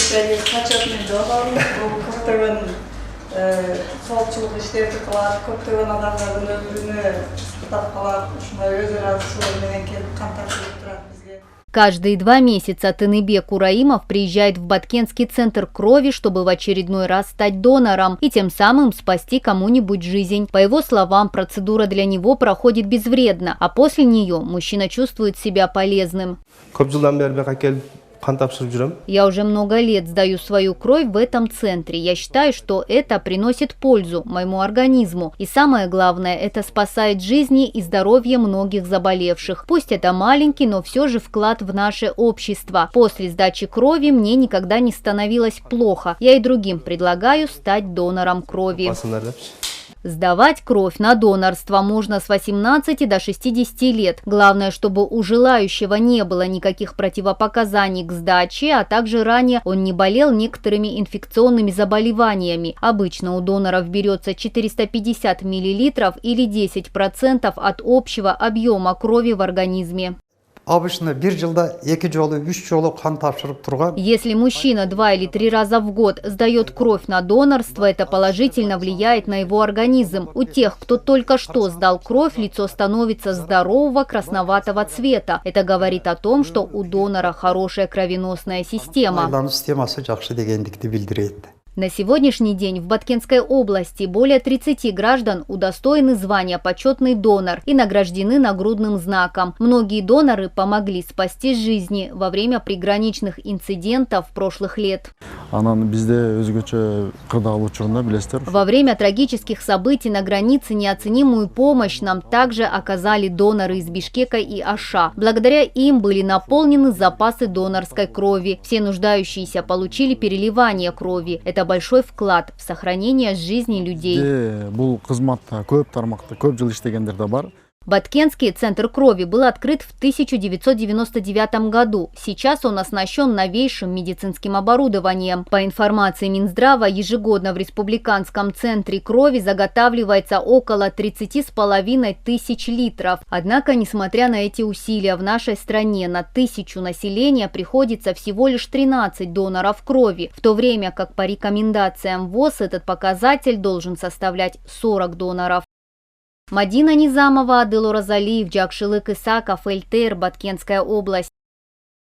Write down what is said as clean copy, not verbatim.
Türkiye'ye kaçırtmayı doğru. Bu köpteğin solçuluk işleri kılar, köpteğin adamların ömrünü tutup kalar, şuna özür sularından kelip kan topşurup durат bizge. Каждые 2 месяца Тыныбек Ураимов приезжает в Баткенский центр крови, чтобы в очередной раз стать донором и тем самым спасти кому-нибудь жизнь. По его словам, процедура для него проходит безвредно, а после нее мужчина чувствует себя полезным. Я уже много лет сдаю свою кровь в этом центре. Я считаю, что это приносит пользу моему организму. И самое главное, это спасает жизни и здоровье многих заболевших. Пусть это маленький, но все же вклад в наше общество. После сдачи крови мне никогда не становилось плохо. Я и другим предлагаю стать донором крови. Сдавать кровь на донорство можно с 18 до 60 лет. Главное, чтобы у желающего не было никаких противопоказаний к сдаче, а также ранее он не болел некоторыми инфекционными заболеваниями. Обычно у доноров берется 450 мл или 10% от общего объема крови в организме. Если мужчина 2 или 3 раза в год сдает кровь на донорство, это положительно влияет на его организм. У тех, кто только что сдал кровь, лицо становится здорового красноватого цвета. Это говорит о том, что у донора хорошая кровеносная система. На сегодняшний день в Баткенской области более 30 граждан удостоены звания «Почетный донор» и награждены нагрудным знаком. Многие доноры помогли спасти жизни во время приграничных инцидентов прошлых лет. Во время трагических событий на границе неоценимую помощь нам также оказали доноры из Бишкека и Аша. Благодаря им были наполнены запасы донорской крови. Все нуждающиеся получили переливание крови. Это большой вклад в сохранение жизни людей. Баткенский центр крови был открыт в 1999 году. Сейчас он оснащен новейшим медицинским оборудованием. По информации Минздрава, ежегодно в Республиканском центре крови заготавливается около 30,5 тысяч литров. Однако, несмотря на эти усилия, в нашей стране на 1000 населения приходится всего лишь 13 доноров крови, в то время как по рекомендациям ВОЗ этот показатель должен составлять 40 доноров. Мадина Низамова, Адыл Оразалиев, Джакшылык Исаков, ЛТР, Баткенская область.